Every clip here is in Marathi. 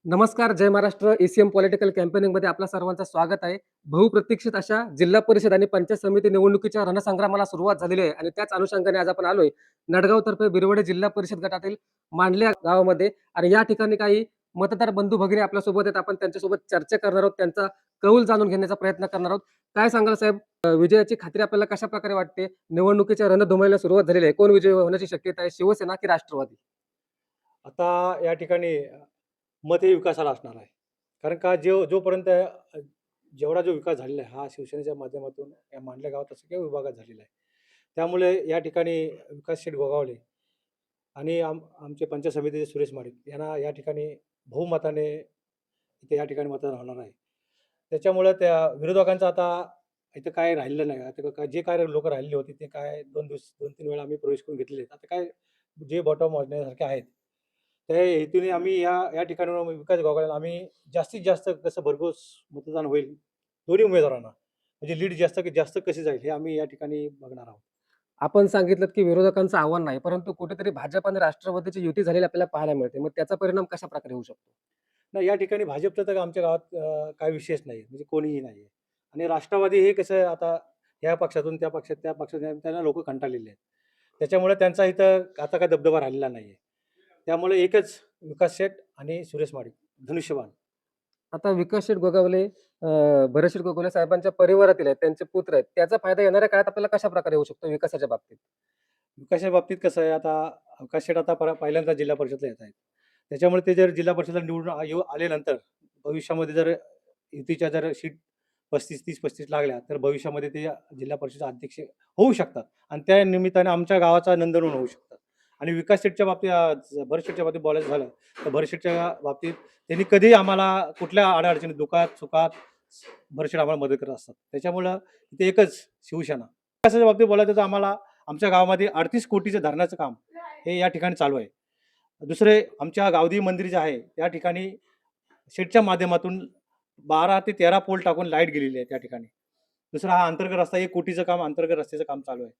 नमस्कार, जय महाराष्ट्र. एसीएम पॉलिटिकल कॅम्पेनिंगमध्ये आपल्या सर्वांचं स्वागत आहे. बहुप्रतीक्षित अशा जिल्हा परिषद आणि पंचायत समिती निवडणुकीच्या रणसंग्रामाला सुरुवात झालेली आहे आणि त्याच अनुषंगाने आज आपण आलोय नडगावतर्फे बिरवडे जिल्हा परिषद गटातील मांडल्या गावामध्ये आणि या ठिकाणी काही मतदार बंधू भगिनी आपल्यासोबत आहेत. आपण त्यांच्यासोबत चर्चा करणार आहोत. त्यांचा कौल जाणून घेण्याचा प्रयत्न करणार आहोत. काय सांगाल साहेब, विजयाची खात्री आपल्याला कशाप्रकारे वाटते? निवडणुकीच्या रणधुमाळीला सुरुवात झालेली आहे. कोण विजयी होण्याची शक्यता आहे? शिवसेना की राष्ट्रवादी? आता या ठिकाणी मत हे विकासाला असणार आहे. कारण का जोपर्यंत जेवढा जो विकास झालेला आहे, हा शिवसेनेच्या माध्यमातून या मांडल्या गावात असं किंवा विभागात झालेला आहे. त्यामुळे या ठिकाणी विकास शेठ गोगावले आणि आमचे पंचायत समितीचे सुरेश माडिक यांना या ठिकाणी बहुमताने इथे या ठिकाणी मतदान होणार आहे. त्याच्यामुळे त्या विरोधकांचं आता इथं काय राहिलेलं नाही. आता जे काय लोकं राहिलेली होती ते काय 2-3 वेळा आम्ही प्रवेश करून घेतलेले आहेत. आता काय जे बॉटम वाजण्यासारखे आहेत, त्या हेतूने आम्ही या या ठिकाणाहून विकास गोगावलेला आम्ही जास्तीत जास्त कसं भरघोस मतदान होईल दोन्ही उमेदवारांना, म्हणजे लीड जास्त जास्त कशी जाईल हे आम्ही या ठिकाणी बघणार आहोत. आपण सांगितलं की विरोधकांचं आव्हान नाही, परंतु कुठेतरी भाजप आणि राष्ट्रवादीची युती झालेली आपल्याला पाहायला मिळते. मग त्याचा परिणाम कशाप्रकारे होऊ शकतो? नाही, या ठिकाणी भाजपचं तर आमच्या गावात काही विशेष नाही, म्हणजे कोणीही नाही आहे. आणि राष्ट्रवादी हे कसं आता ह्या पक्षातून त्या पक्षात, त्या पक्षात त्यांना लोकं कंटाळलेले आहेत. त्याच्यामुळे त्यांचा इथं आता काही दबदबा राहिलेला नाही आहे. त्यामुळे एकच विकास शेठ आणि सुरेश माडिक धनुष्यबाण. आता विकास शेठ गोगावले भरतशेठ गोगावले साहेबांच्या परिवारातील आहेत, त्यांचे पुत्र आहेत. त्याचा फायदा येणाऱ्या काळात आपल्याला कशाप्रकारे होऊ शकतो विकासाच्या बाबतीत? विकासाच्या बाबतीत कसं आहे, आता विकास शेठ आता पहिल्यांदा जिल्हा परिषदला येत आहेत. त्याच्यामुळे ते जर जिल्हा परिषदला निवडून आल्यानंतर भविष्यामध्ये जर युतीच्या जर सीट 35, 30-35 लागल्या, तर भविष्यामध्ये ते जिल्हा परिषद अध्यक्ष होऊ शकतात आणि त्या निमित्ताने आमच्या गावाचा नंदनवन होऊ शकतात. आणि विकास शेठच्या बाबतीत भरत शेठच्या बाबतीत बोलायचं झालं, तर भरत शेठच्या बाबतीत त्यांनी कधीही आम्हाला कुठल्या अडचणीत, दुःखात-सुखात भरत शेठ आम्हाला मदत करत असतात. त्याच्यामुळं ते एकच शिवसेना. विकासाच्या बाबतीत बोलायचं तर आम्हाला आमच्या गावामध्ये 38 कोटीचं धरणाचं काम हे या ठिकाणी चालू आहे. दुसरे आमच्या गावदेवी मंदिर जे आहे, त्या ठिकाणी शेडच्या माध्यमातून 12 ते 13 पोल टाकून लाईट गेलेली आहे त्या ठिकाणी. दुसरा हा अंतर्गत रस्ता 1 कोटीचं काम, अंतर्गत रस्त्याचं काम चालू आहे.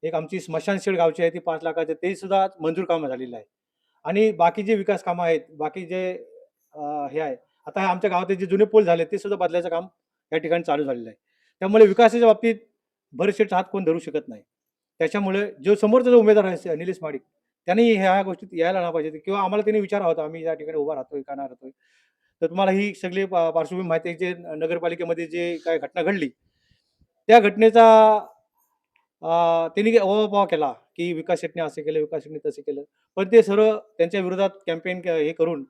एक आमची स्मशानशेड गावची आहे ती 5 लाखाचं, ते सुद्धा मंजूर कामं झालेलं आहे. आणि बाकी जे विकास कामं आहेत, बाकी जे हे आहे, आता आमच्या गावातले जे जुने पूल झाले ते सुद्धा बदलायचं काम या ठिकाणी चालू झालेलं आहे. त्यामुळे विकासाच्या बाबतीत भरतशेठचा हात कोण धरू शकत नाही. त्याच्यामुळे जो समोरचा जो उमेदवार आहे निलेश माडिक, त्यांनी ह्या गोष्टीत यायला नाही पाहिजे किंवा आम्हाला त्यांनी विचारावं होतं, आम्ही या ठिकाणी उभा राहतोय का नाही राहतोय. तर तुम्हाला ही सगळी पार्श्वभूमी माहिती आहे, जे नगरपालिकेमध्ये जे काही घटना घडली, त्या घटनेचा त्यांनी ओवापोवा केला, की विकास शेट्टीने असं केलं, विकास शेट्टीने तसं केलं. पण ते सर्व त्यांच्या विरोधात कॅम्पेन हे करून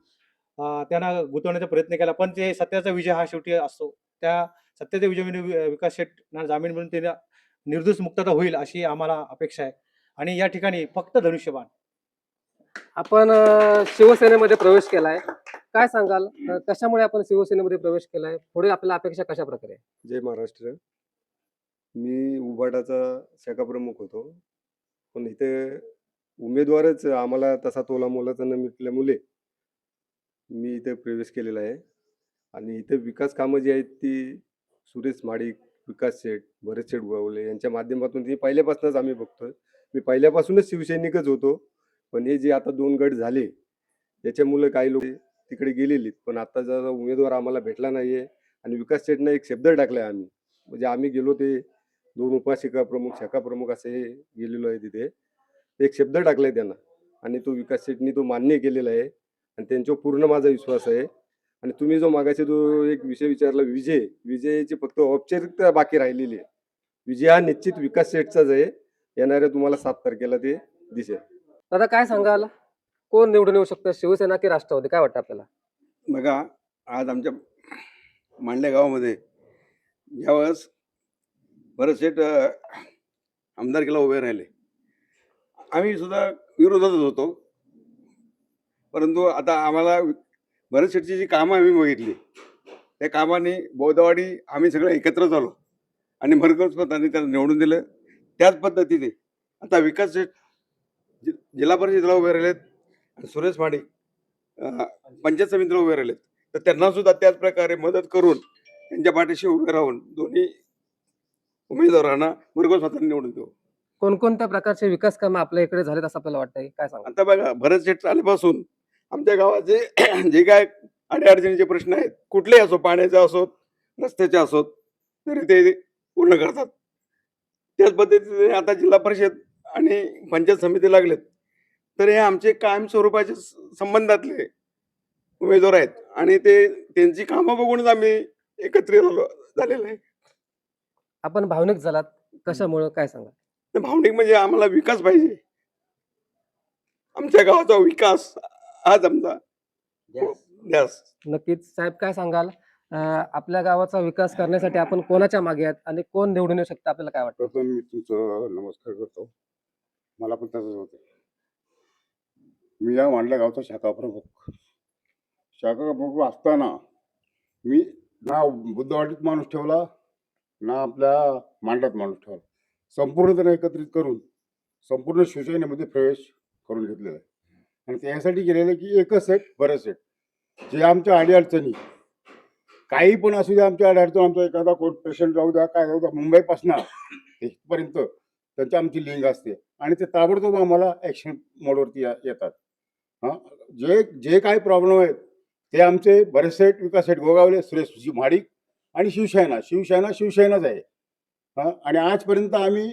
त्यांना गुंतवण्याचा प्रयत्न केला. पण ते सत्याचा विजय हा शेवटी असतो. त्या सत्याच्या विजयाने विकास शेट्टींना जामीन मिळून त्यांना निर्दोष मुक्तता होईल अशी आम्हाला अपेक्षा आहे. आणि या ठिकाणी फक्त धनुष्यबाण. आपण शिवसेनेमध्ये प्रवेश केलाय. काय सांगाल? कशामुळे आपण शिवसेनेमध्ये प्रवेश केलाय? पुढे आपल्याला अपेक्षा कशाप्रकारे आहे? जय महाराष्ट्र. मी उबाटाचा शाखा प्रमुख होतो. पण इथे उमेदवारच आम्हाला तसा तोलामोलाचा न मिळाल्यामुळे मी इथे प्रवेश केलेला आहे. आणि इथे विकास कामं जी आहेत ती सुरेश माडिक, विकास शेठ, भरत शेठ गोगावले यांच्या माध्यमातून ती पहिल्यापासूनच आम्ही बघतोय. मी पहिल्यापासूनच शिवसैनिकच होतो. पण हे जे आता 2 गट झाले त्याच्यामुळे काही लोक तिकडे गेलेलीत. पण आता जर उमेदवार आम्हाला भेटला नाहीये आणि विकास शेठनं एक शब्द टाकलाय आम्ही. म्हणजे आम्ही गेलो ते 2 उपशाखा प्रमुख, शाखा प्रमुख असे गेलेलो आहे तिथे. एक शब्द टाकलाय त्यांना आणि तो विकास शेठनी तो मान्य केलेला आहे आणि त्यांच्यावर पूर्ण माझा विश्वास आहे. आणि तुम्ही जो मागाशी जो एक विषय विचारला विजयाची फक्त औपचारिकता बाकी राहिलेली आहे. विजय हा निश्चित विकास शेठचाच आहे. येणाऱ्या तुम्हाला 7 तारखेला ते दिसेल. दादा काय सांगाल? कोण निवडून येऊ शकतं, शिवसेना की राष्ट्रवादी? काय वाटतं आपल्याला? बघा, आज आमच्या मांडल्या गावामध्ये ज्यावेळेस भरतशेठ आमदारकीला उभे राहिले, आम्ही सुद्धा विरोधातच होतो. परंतु आता आम्हाला भरतशेठची जी कामं आम्ही बघितली, त्या कामाने बौद्धवाडी आम्ही सगळे एकत्र झालो आणि भरघोस मतांनी त्याला निवडून दिलं. त्याच पद्धतीने आता विकास शेठ जिल्हा परिषदेला उभे राहिलेत आणि सुरेश माडिक पंचायत समितीला उभे राहिलेत. तर त्यांना सुद्धा त्याच प्रकारे मदत करून त्यांच्या पाठीशी उभे राहून दोन्ही उमेदवारांना भरघोस मतांनी निवडून देऊ. कोणकोणत्या प्रकारचे विकास कामं आपल्या इकडे झालेत असं आपल्याला वाटतंय? काय सांगाल? आता बघा, भरत शेठ आल्यापासून आमच्या गावाचे जे काय अडीअडचणीचे प्रश्न आहेत कुठलेही असो, पाण्याचे असोत, रस्त्याचे असोत, तरी ते पूर्ण करतात. त्याच पद्धतीने आता जिल्हा परिषद आणि पंचायत समिती लागलेत, तर हे आमचे कायम स्वरूपाचे संबंधातले उमेदवार आहेत आणि ते त्यांची कामं बघूनच आम्ही एकत्रित झालेलो आहे. आपण भावनिक झालात कशामुळं काय सांगा? तर भावनिक म्हणजे आम्हाला विकास पाहिजे. आमच्या गावाचा विकास हाच आमचा ध्यास. नक्कीच साहेब काय सांगाल? आपल्या गावाचा विकास करण्यासाठी आपण कोणाच्या मागे आहेत आणि कोण निवडून येऊ शकतं आपल्याला काय वाटतं? प्रथम मी तुमचं नमस्कार करतो. मला पण तसंच होतं. मी या मांडल्या गावचा शाखा प्रमुख. शाखा प्रमुख असताना मी ना बुद्धवाडीत माणूस ठेवला, ना आपल्या मांडल्यात माणूस ठेवला. संपूर्ण त्यांना एकत्रित करून संपूर्ण शिवसेनेमध्ये प्रवेश करून घेतलेला आहे. आणि त्यासाठी केलेलं आहे की एकच सेट बरं सेट. जे आमच्या अडीअडचणी काही पण असू द्या, आमच्या अडीअडचण, आमचा एखादा कोण पेशंट जाऊ द्या, काय जाऊ द्या, मुंबईपासून इथपर्यंत त्यांची आमची लिंक असते आणि ते ताबडतोब आम्हाला ॲक्शन मोडवरती येतात. हां, जे जे काही प्रॉब्लेम आहेत ते आमचे बरेच सेट, विकास सेट गोगावले, सुरेश महाडिक आणि शिवसेनाच आहे. हां, आणि आजपर्यंत आम्ही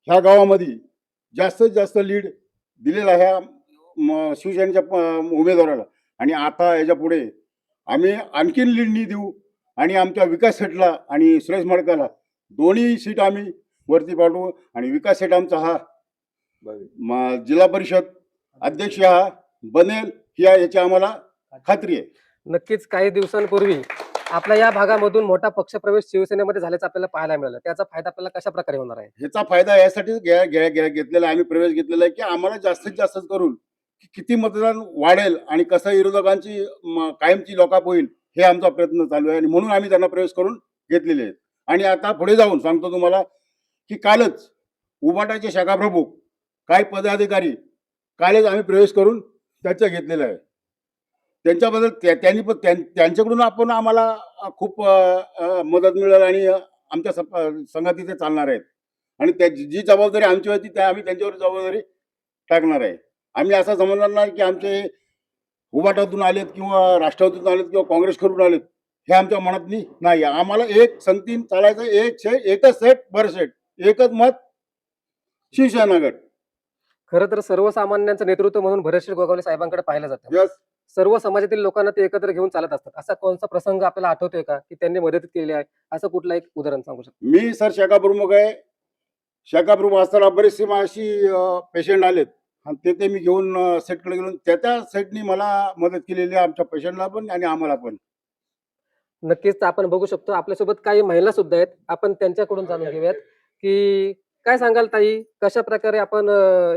ह्या गावामध्ये जास्तीत जास्त लीड दिलेला ह्या शिवसेनेच्या उमेदवाराला. आणि आता याच्यापुढे आम्ही आणखीन लीडनी देऊ आणि आमच्या विकास सेटला आणि सुरेश माडकाला दोन्ही सीट आम्ही वरती पाठवू. आणि विकास सेट आमचा हा जिल्हा परिषद अध्यक्ष हा बनेल याची आम्हाला खात्री आहे. नक्कीच काही दिवसांपूर्वी आपल्या या भागामधून मोठा पक्षप्रवेश शिवसेनेमध्ये झाल्याचं आपल्याला पाहायला मिळालं. त्याचा फायदा आपल्याला कशा प्रकारे होणार आहे? ह्याचा फायदा यासाठी घेतलेला आहे, आम्ही प्रवेश घेतलेला आहे की आम्हाला जास्तीत जास्त करून किती मतदान वाढेल आणि कसं विरोधकांची कायमची लोकाप होईल हे आमचा प्रयत्न चालू आहे. आणि म्हणून आम्ही त्यांना प्रवेश करून घेतलेले आहेत. आणि आता पुढे जाऊन सांगतो तुम्हाला की कालच उबाटाचे शाखा प्रमुख काही पदाधिकारी कालच आम्ही प्रवेश करून त्यांच्या घेतलेलं आहे. त्यांच्याबद्दल त्यांनी पण त्यांच्याकडून आपण आम्हाला खूप मदत मिळेल आणि आमच्या संघात चालणार आहेत. आणि जी जबाबदारी आमची होती त्या आम्ही त्यांच्यावर जबाबदारी टाकणार आहे. आम्ही असं समजणार नाही की आमचे उबाटातून आलेत किंवा राष्ट्रवादीतून आलेत किंवा काँग्रेसकडून आलेत, हे आमच्या मनात नाही. आम्हाला एक संगतीन चालायचं, एकच सेट बरं सेट, एकच मत शिवसेना गट. खरं तर सर्वसामान्यांचं नेतृत्व म्हणून भरतशेठ गोगावले साहेबांकडे पाहिलं जातं. यस, सर्व समाजातील लोकांना ते एकत्र घेऊन चालत असतात. असा कोणता प्रसंग आपल्याला आठवतोय का की त्यांनी मदत केली आहे? असं कुठलं एक उदाहरण सांगू शकता? मी सर शाखा प्रमुख आहे. शाखा प्रमुख असताना बरेचसे माझी पेशंट आलेत आणि ते मी घेऊन सेटकडे गेलो. त्या सेटनी मला मदत केलेली आहे, आमच्या पेशंटला पण आणि आम्हाला पण. नक्कीच तर आपण बघू शकतो आपल्यासोबत काही महिला सुद्धा आहेत. आपण त्यांच्याकडून जाणून घेऊयात की काय सांगाल ताई, कशा प्रकारे आपण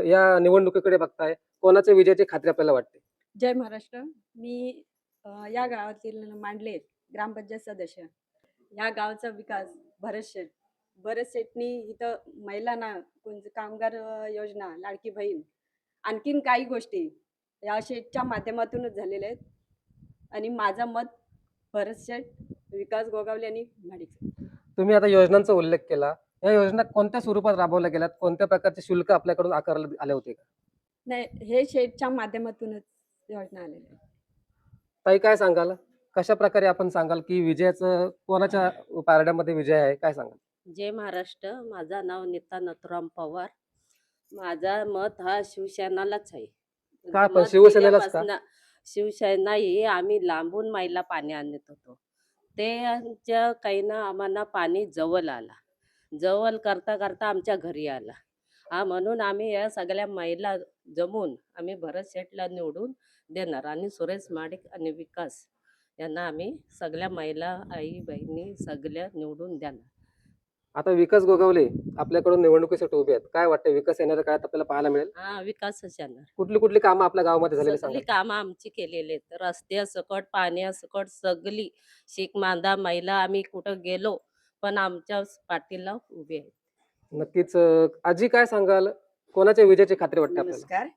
या निवडणुकीकडे बघताय? कोणाच्या विजयाची खात्री आपल्याला वाटते? जय महाराष्ट्र. मी या गावातील मांडले ग्रामपंचायत सदस्य. या गावचा विकास भरत शेठनी इथं महिलांना कोणते कामगार योजना, लाडकी बहीण, आणखीन काही गोष्टी या शेठच्या माध्यमातूनच झालेल्या आहेत. आणि माझं मत भरत शेठ, विकास गोगावले आणि माडिक. तुम्ही आता योजनांचा उल्लेख केला. या योजना कोणत्या स्वरूपात राबवल्या गेल्यात? कोणत्या प्रकारचे शुल्क आपल्याकडून आकारले आले होते का? नाही, हे शेठच्या माध्यमातूनच योजना आलेल्या आहेत. ताई काय सांगाल? कशा प्रकारे आपण सांगाल की विजयाचं कोणाच्या पारड्यामध्ये विजय आहे? काय सांगाल? जय महाराष्ट्र. माझं नाव नीता नथुराम पवार. माझा मत हा शिवसेनालाच आहे. का पण मत शिवसेनेलाच का? दिल्यापासनं शिवसेना ही आम्ही लांबून माईला पाणी आणत होतो. त्यांच्या काहींना आम्हाला पाणी जवळ आला. जवळ करता करता आमच्या घरी आला. म्हणून आम्ही या सगळ्या महिला जमून आम्ही भरत शेठला निवडून देणार आणि सुरेश माडिक आणि विकास यांना आम्ही सगळ्या महिला, आई बहिणी सगळ्या निवडून देणार. आता विकास गोगावले आपल्याकडून निवडणुकीसाठी उभे आहेत. काय वाटतं विकास येणाऱ्या काळात आपल्याला पाहायला मिळेल? विकासच येणार. कुठली कामं आपल्या गावामध्ये झालेली सगळी सांगा? कामं आमची केलेली आहेत. रस्त्यासकट, पाण्यासकट सगळी शीख मांदा महिला आम्ही कुठं गेलो पण आमच्या पाठीला उभे आहेत. नक्कीच आजी काय सांगाल? कोणाच्या विजयाची खात्री वाटते आपल्याला? नमस्कार.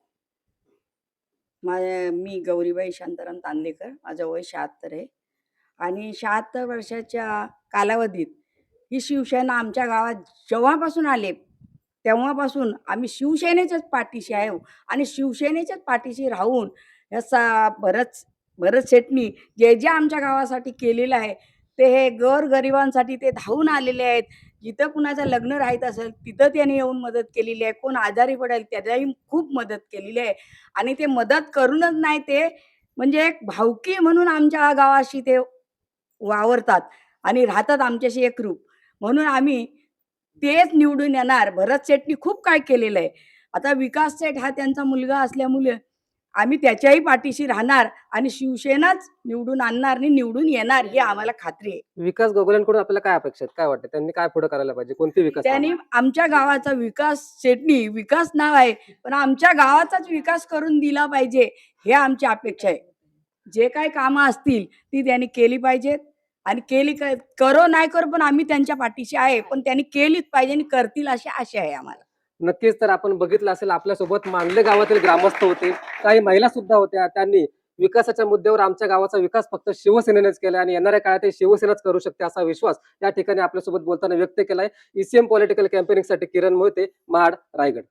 मी गौरीबाई शांताराम तांदेकर. माझं वय 76 आहे आणि 76 वर्षाच्या कालावधीत ही शिवसेना आमच्या गावात जेव्हापासून आले तेव्हापासून आम्ही शिवसेनेच्याच पाठीशी आहे आणि शिवसेनेच्याच पाठीशी राहून भरत भरत शेटनी जे जे आमच्या गावासाठी केलेलं आहे ते हे गोरगरिबांसाठी ते धावून आलेले आहेत. जिथं कुणाचं लग्न राहत असेल तिथं त्यांनी येऊन मदत केलेली आहे. कोण आजारी पडेल त्यालाही खूप मदत केलेली आहे आणि ते मदत करूनच नाही ते म्हणजे एक भावकी म्हणून आमच्या गावाशी ते वावरतात आणि राहतात आमच्याशी एकरूप. म्हणून आम्ही तेच निवडून येणार. भरत शेठनी खूप काय केलेलं आहे. आता विकास शेठ हा त्यांचा मुलगा असल्यामुळे आम्ही त्याच्याही पाठीशी राहणार आणि शिवसेनाच निवडून आणणार आणि निवडून येणार ही आम्हाला खात्री आहे. विकास गोगलेंकडून आपल्याला काय अपेक्षा आहेत? काय वाटतं त्यांनी काय पुढे करायला पाहिजे? कोणती विकास त्यांनी कामं? आमच्या गावाचा विकास शेठनी विकास नाव आहे, पण आमच्या गावाचाच विकास करून दिला पाहिजे, हे आमची अपेक्षा आहे. जे काही कामं असतील ती त्यांनी केली पाहिजेत आणि केली करो नाही करो पण आम्ही त्यांच्या पाठीशी आहे. पण त्यांनी केलीच पाहिजे आणि करतील अशी आशा आहे आम्हाला. नक्कीच. तर आपण बघितलं असेल आपल्यासोबत मांडले गावातील ग्रामस्थ होते, काही महिला सुद्धा होत्या. त्यांनी विकासाच्या मुद्द्यावर आमच्या गावाचा विकास फक्त शिवसेनेनेच केला आणि येणाऱ्या काळात हे शिवसेनाच करू शकते असा विश्वास या ठिकाणी आपल्यासोबत बोलताना व्यक्त केलाय. ईसीएम पॉलिटिकल कॅम्पेनिंगसाठी किरण मोहिते, महाड, रायगड.